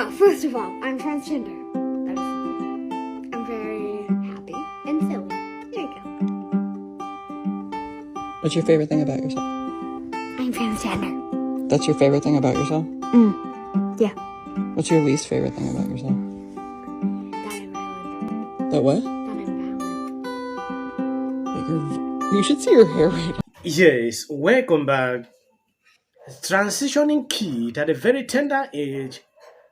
Well, first of all, I'm transgender. That is fine. I'm very happy and silly. There you go. What's your favorite thing about yourself? I'm transgender. That's your favorite thing about yourself? Yeah. What's your least favorite thing about yourself? That I'm valid. That what? That I'm valid. You should see your hair right now. Yes, welcome back. Transitioning kid at a very tender age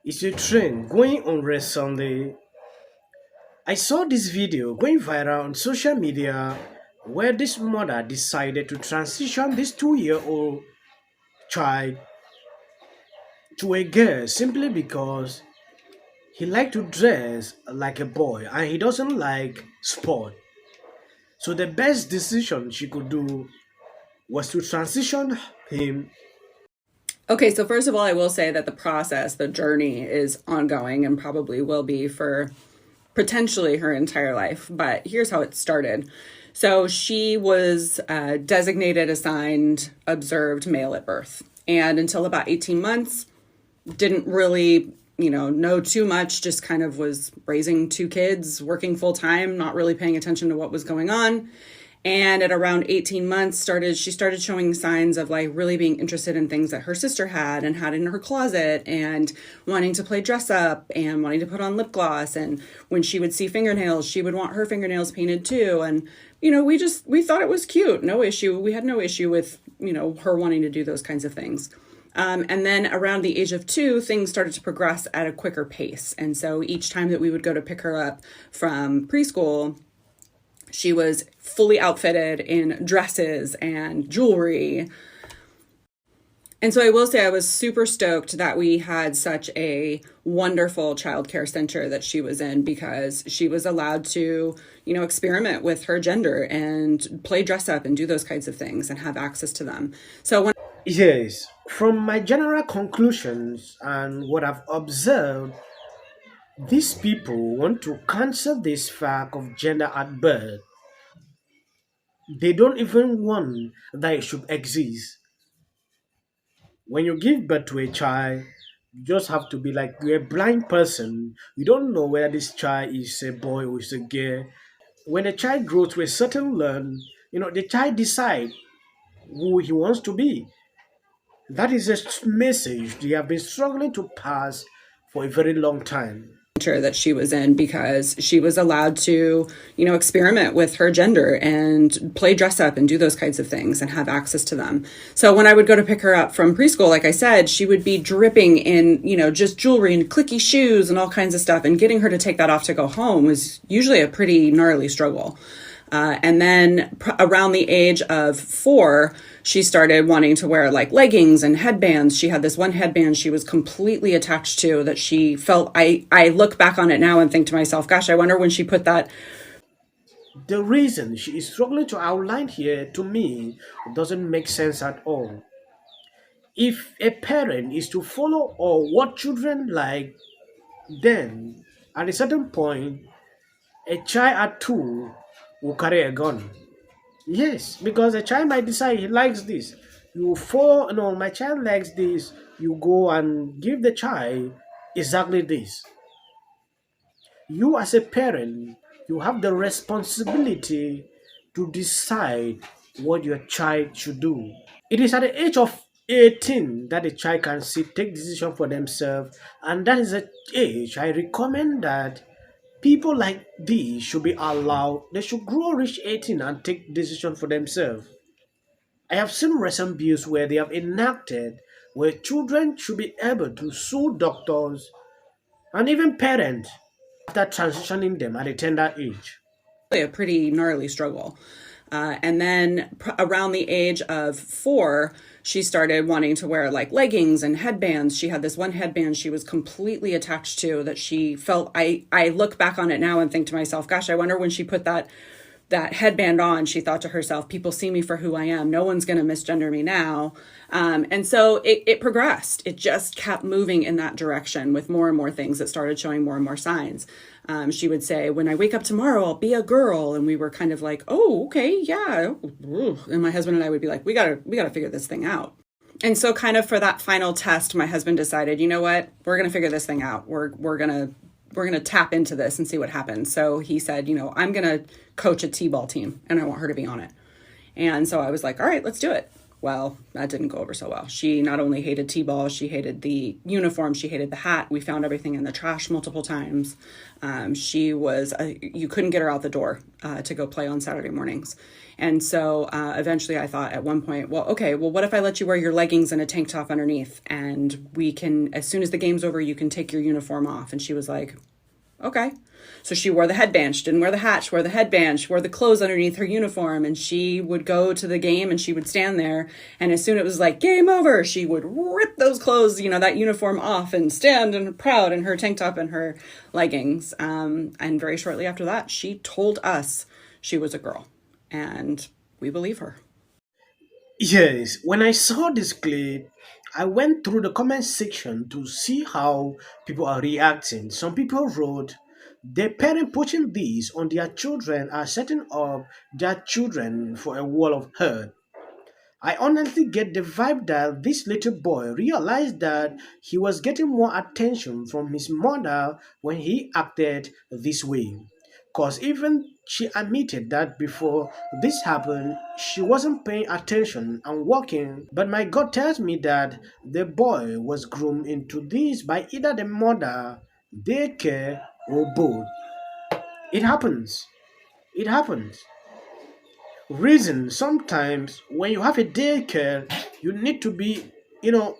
is a trend going on recently. I saw this video going viral on social media where this mother decided to transition this 2-year-old child to a girl simply because he liked to dress like a boy and he doesn't like sport. So the best decision she could do was to transition him. Okay, so first of all, I will say that the process, the journey is ongoing and probably will be for potentially her entire life. But here's how it started. So she was designated, assigned, observed male at birth. And until about 18 months, didn't really, know too much, just kind of was raising 2 kids, working full time, not really paying attention to what was going on. And at around 18 months, she started showing signs of like really being interested in things that her sister had and had in her closet and wanting to play dress up and wanting to put on lip gloss. And when she would see fingernails, she would want her fingernails painted too. And, we thought it was cute. No issue. We had no issue with, her wanting to do those kinds of things. And then around the age of 2, things started to progress at a quicker pace. And so each time that we would go to pick her up from preschool, she was fully outfitted in dresses and jewelry. And so I will say I was super stoked that we had such a wonderful childcare center that she was in because she was allowed to, experiment with her gender and play dress up and do those kinds of things and have access to them. So Yes, from my general conclusions and what I've observed, these people want to cancel this fact of gender at birth. They don't even want that it should exist. When you give birth to a child, you just have to be like you're a blind person. You don't know whether this child is a boy or is a girl. When a child grows to a certain learn, the child decides who he wants to be. That is a message they have been struggling to pass for a very long time. That she was in because she was allowed to, experiment with her gender and play dress up and do those kinds of things and have access to them. So when I would go to pick her up from preschool, like I said, she would be dripping in, just jewelry and clicky shoes and all kinds of stuff. And getting her to take that off to go home was usually a pretty gnarly struggle. And then around the age of 4, she started wanting to wear like leggings and headbands. She had this one headband she was completely attached to that she felt, I look back on it now and think to myself, gosh, I wonder when she put that. The reason she is struggling to outline here to me doesn't make sense at all. If a parent is to follow or what children like, then at a certain point, a child at 2 will carry a gun. Yes, because a child might decide he likes this. You follow, no, my child likes this. You go and give the child exactly this. You, as a parent, you have the responsibility to decide what your child should do. It is at the age of 18 that a child can take decision for themselves, and that is the age I recommend that people like these should be allowed. They should grow reach 18 and take decision for themselves. I have seen recent bills where they have enacted where children should be able to sue doctors and even parents after transitioning them at a tender age. A pretty gnarly struggle. And then around the age of 4, she started wanting to wear like leggings and headbands. She had this one headband she was completely attached to that she felt, I look back on it now and think to myself, gosh, I wonder when she put that headband on, she thought to herself, people see me for who I am. No one's going to misgender me now. And so it progressed. It just kept moving in that direction with more and more things that started showing more and more signs. She would say, when I wake up tomorrow, I'll be a girl. And we were kind of like, oh, okay, yeah. And my husband and I would be like, we gotta figure this thing out. And so kind of for that final test, my husband decided, you know what, we're going to figure this thing out. We're going to tap into this and see what happens. So he said, you know, I'm going to coach a T-ball team and I want her to be on it. And so I was like, all right, let's do it. Well, that didn't go over so well. She not only hated T-ball, she hated the uniform, she hated the hat. We found everything in the trash multiple times. You couldn't get her out the door to go play on Saturday mornings. And so eventually I thought at one point, well, what if I let you wear your leggings and a tank top underneath? And we can, as soon as the game's over, you can take your uniform off. And she was like, okay. So she wore the headband. She didn't wear the hat. She wore the headband. She wore the clothes underneath her uniform. And she would go to the game and she would stand there. And as soon as it was like, game over, she would rip those clothes, that uniform off and stand and proud in her tank top and her leggings. And very shortly after that, she told us she was a girl. And we believe her. Yes, when I saw this clip, I went through the comment section to see how people are reacting. Some people wrote, the parent pushing this on their children are setting up their children for a wall of hurt. I honestly get the vibe that this little boy realized that he was getting more attention from his mother when he acted this way. Because even she admitted that before this happened, she wasn't paying attention and walking. But my God tells me that the boy was groomed into this by either the mother, daycare, or both. It happens. It happens. Reason sometimes when you have a daycare, you need to be,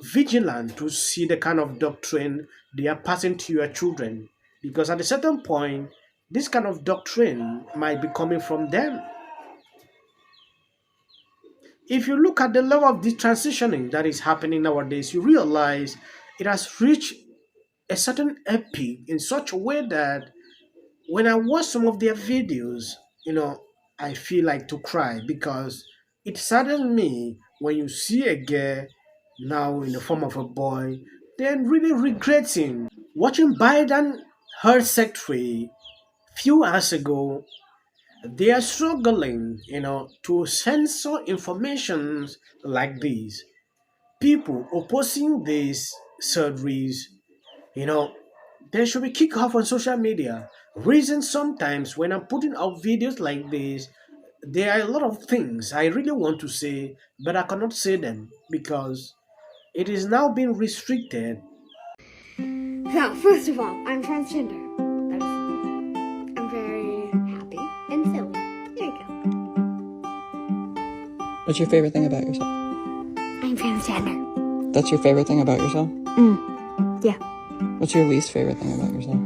vigilant to see the kind of doctrine they are passing to your children. Because at a certain point, this kind of doctrine might be coming from them. If you look at the level of this transitioning that is happening nowadays, you realize it has reached a certain epic in such a way that when I watch some of their videos, I feel like to cry because it saddens me when you see a girl now in the form of a boy, then really regretting watching Biden her secretary few hours ago. They are struggling, to censor information like these. People opposing these surgeries, you know, they should be kicked off on social media. Reason sometimes when I'm putting out videos like this, there are a lot of things I really want to say, but I cannot say them because it is now being restricted. So, first of all, I'm transgender. That is fine. I'm very happy and silly. There you go. What's your favorite thing about yourself? I'm transgender. That's your favorite thing about yourself? Yeah. What's your least favorite thing about yourself?